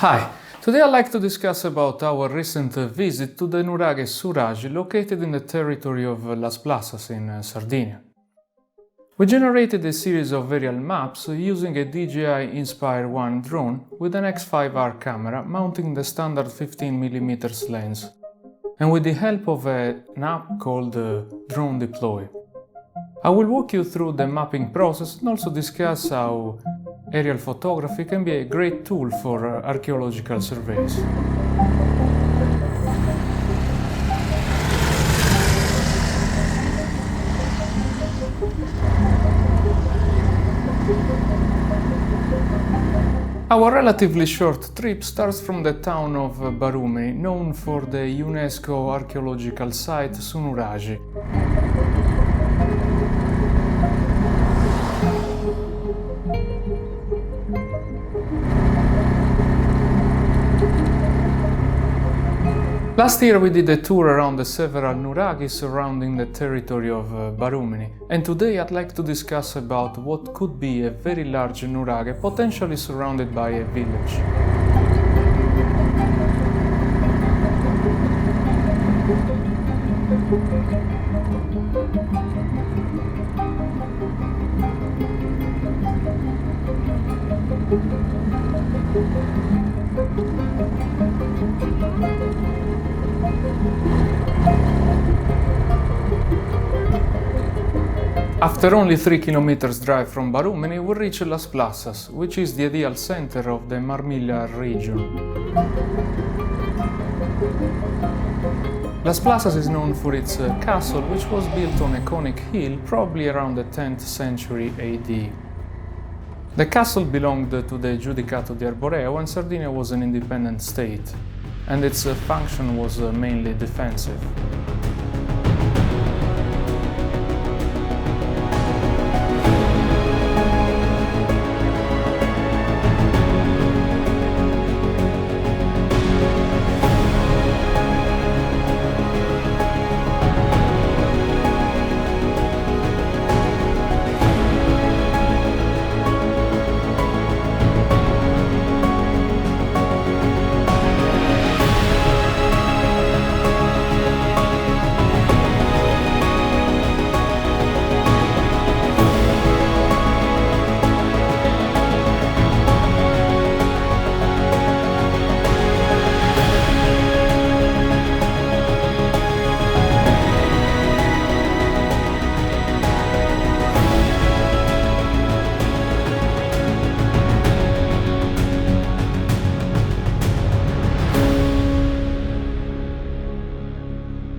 Hi, today I'd like to discuss about our recent visit to the Nuraghe Nuraghe located in the territory of Las Plassas in Sardinia. We generated a series of aerial maps using a DJI Inspire 1 drone with an X5R camera mounting the standard 15mm lens, and with the help of an app called DroneDeploy. I will walk you through the mapping process and also discuss how aerial photography can be a great tool for archaeological surveys. Our relatively short trip starts from the town of Barumeni, known for the UNESCO archaeological site Nuraghe. Last year we did a tour around the several Nuraghe surrounding the territory of Barumeni, and today I'd like to discuss about what could be a very large Nuraghe potentially surrounded by a village. After only 3 kilometers drive from Barumeni, we reach Las Plassas, which is the ideal center of the Marmiglia region. Las Plassas is known for its castle, which was built on a conic hill probably around the 10th century AD. The castle belonged to the Giudicato di Arborea when Sardinia was an independent state, and its function was mainly defensive.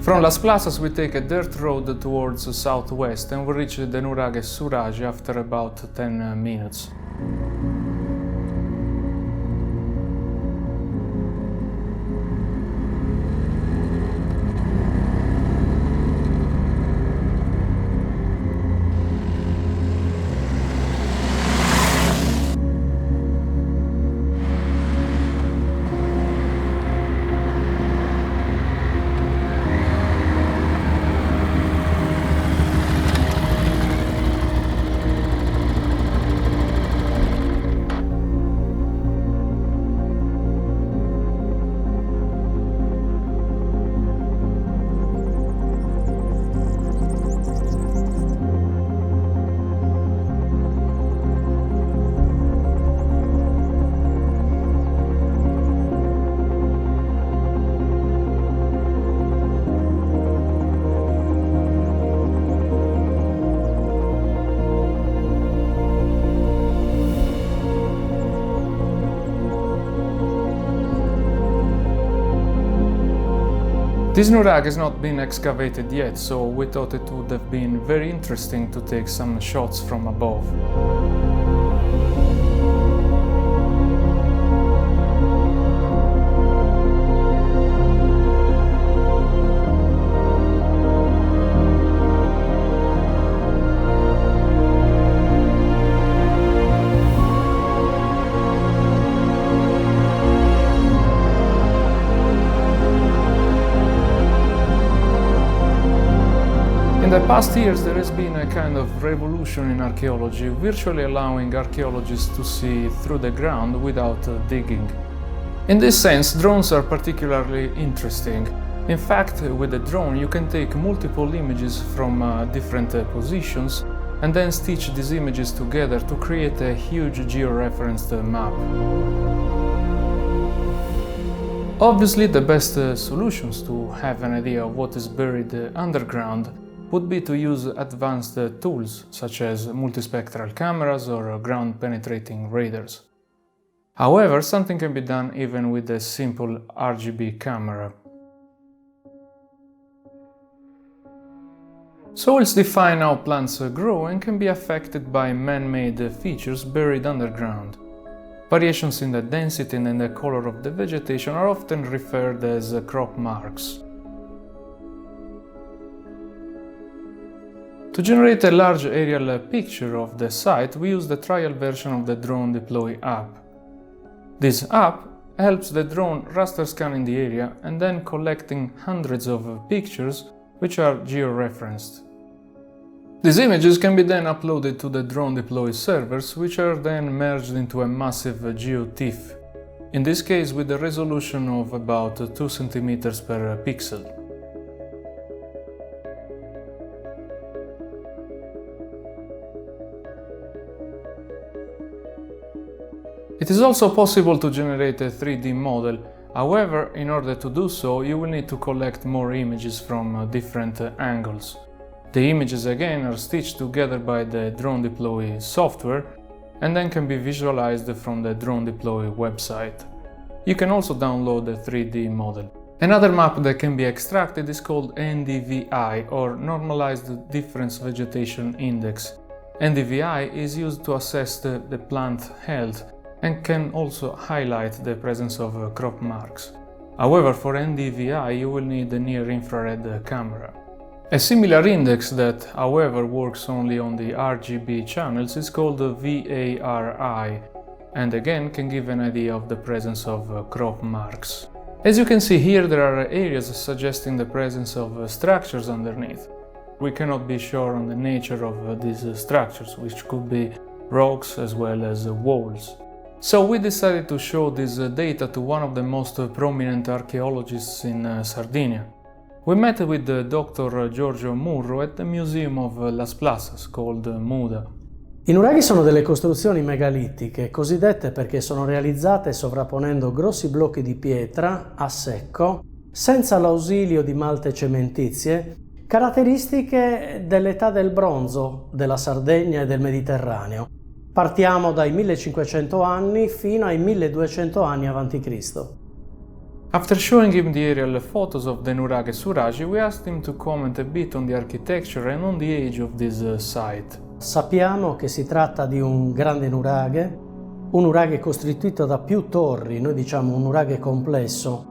From Las Plassas we take a dirt road towards the southwest and we reach the Nuraghe Nuraghe after about 10 minutes. This Nuraghe has not been excavated yet, so we thought it would have been very interesting to take some shots from above. In the past years there has been a kind of revolution in archaeology, virtually allowing archaeologists to see through the ground without digging. In this sense, drones are particularly interesting. In fact, with a drone you can take multiple images from different positions and then stitch these images together to create a huge georeferenced map. Obviously, the best solutions to have an idea of what is buried underground would be to use advanced tools such as multispectral cameras or ground-penetrating radars. However, something can be done even with a simple RGB camera. Soils define how plants grow and can be affected by man-made features buried underground. Variations in the density and the color of the vegetation are often referred as crop marks. To generate a large aerial picture of the site, we use the trial version of the DroneDeploy app. This app helps the drone raster scanning the area and then collecting hundreds of pictures which are georeferenced. These images can be then uploaded to the DroneDeploy servers, which are then merged into a massive GeoTIFF, in this case with a resolution of about 2 cm per pixel. It is also possible to generate a 3D model. However, in order to do so, you will need to collect more images from different angles. The images again are stitched together by the DroneDeploy software and then can be visualized from the DroneDeploy website. You can also download the 3D model. Another map that can be extracted is called NDVI, or Normalized Difference Vegetation Index. NDVI is used to assess the plant health and can also highlight the presence of crop marks. However, for NDVI you will need a near-infrared camera. A similar index that, however, works only on the RGB channels is called VARI, and again can give an idea of the presence of crop marks. As you can see here, there are areas suggesting the presence of structures underneath. We cannot be sure on the nature of these structures, which could be rocks as well as walls. So we decided to show this data to one of the most prominent archaeologists in Sardinia. We met with Dr. Giorgio Murro at the Museum of Las Plassas, called Muda. I nuraghi sono delle costruzioni megalittiche, cosiddette perché sono realizzate sovrapponendo grossi blocchi di pietra a secco, senza l'ausilio di malte cementizie, caratteristiche dell'età del bronzo della Sardegna e del Mediterraneo. Partiamo dai 1500 anni fino ai 1200 anni a.C. After showing him the aerial photos of the Nuraghe Suragi, we asked him to comment a bit on the architecture and on the age of this site. Sappiamo che si tratta di un grande nuraghe, un nuraghe costituito da più torri, noi diciamo un nuraghe complesso,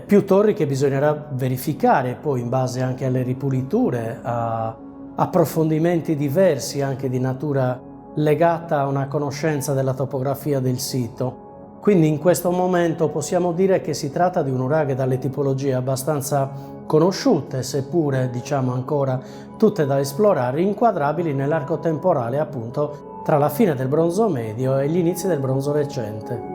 più torri che bisognerà verificare poi in base anche alle ripuliture, a approfondimenti diversi anche di natura legata a una conoscenza della topografia del sito. Quindi in questo momento possiamo dire che si tratta di un nuraghe dalle tipologie abbastanza conosciute, seppure diciamo ancora tutte da esplorare, inquadrabili nell'arco temporale appunto tra la fine del bronzo medio e gli inizi del bronzo recente.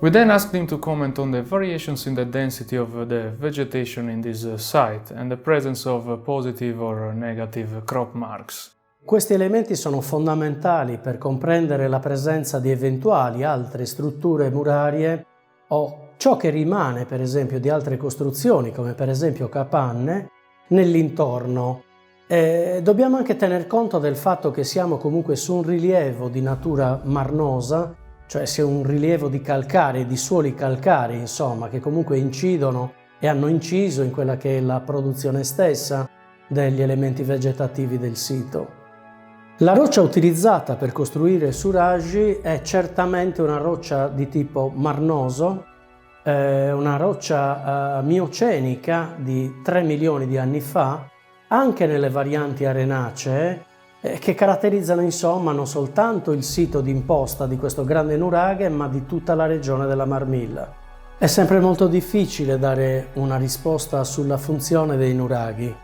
We then asked him to comment on the variations in the density of the vegetation in this site and the presence of positive or negative crop marks. Questi elementi sono fondamentali per comprendere la presenza di eventuali altre strutture murarie o ciò che rimane, per esempio, di altre costruzioni, come per esempio capanne, nell'intorno. Dobbiamo anche tener conto del fatto che siamo comunque su un rilievo di natura marnosa, cioè sia un rilievo di calcare, di suoli calcarei, insomma, che comunque incidono e hanno inciso in quella che è la produzione stessa degli elementi vegetativi del sito. La roccia utilizzata per costruire su Nuraghe è certamente una roccia di tipo marnoso, una roccia miocenica di 3 milioni di anni fa, anche nelle varianti arenacee, che caratterizzano insomma non soltanto il sito d'imposta di questo grande Nuraghe, ma di tutta la regione della Marmilla. È sempre molto difficile dare una risposta sulla funzione dei nuraghi.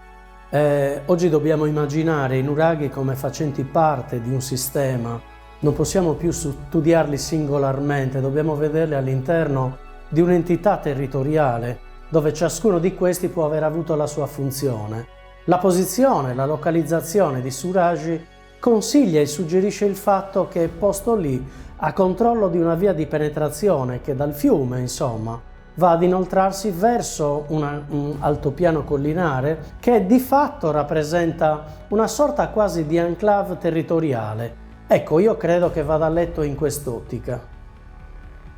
Oggi dobbiamo immaginare i nuraghi come facenti parte di un sistema, non possiamo più studiarli singolarmente, dobbiamo vederli all'interno di un'entità territoriale, dove ciascuno di questi può aver avuto la sua funzione. La posizione, la localizzazione di Nuraghe consiglia e suggerisce il fatto che è posto lì a controllo di una via di penetrazione che dal fiume, insomma, va ad inoltrarsi verso un altopiano collinare che di fatto rappresenta una sorta quasi di enclave territoriale. Ecco, io credo che vada letto in quest'ottica.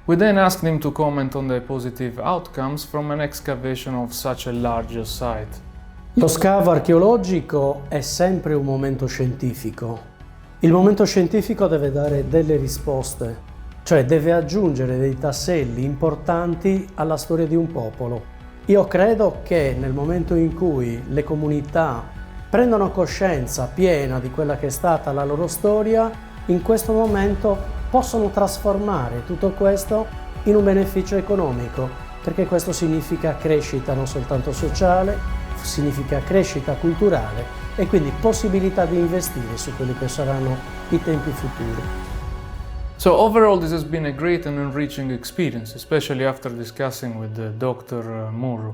We then asked him to comment on the positive outcomes from an excavation of such a large site. Lo scavo archeologico è sempre un momento scientifico. Il momento scientifico deve dare delle risposte, cioè deve aggiungere dei tasselli importanti alla storia di un popolo. Io credo che nel momento in cui le comunità prendono coscienza piena di quella che è stata la loro storia, in questo momento possono trasformare tutto questo in un beneficio economico, perché questo significa crescita non soltanto sociale, significa crescita culturale e quindi possibilità di investire su quelli che saranno i tempi futuri. So overall this has been a great and enriching experience, especially after discussing with Dr. Muru.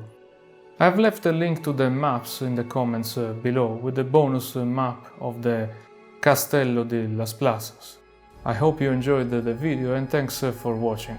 I've left a link to the maps in the comments below with the bonus map of the Castello di Lasplassas. I hope you enjoyed the video and thanks for watching.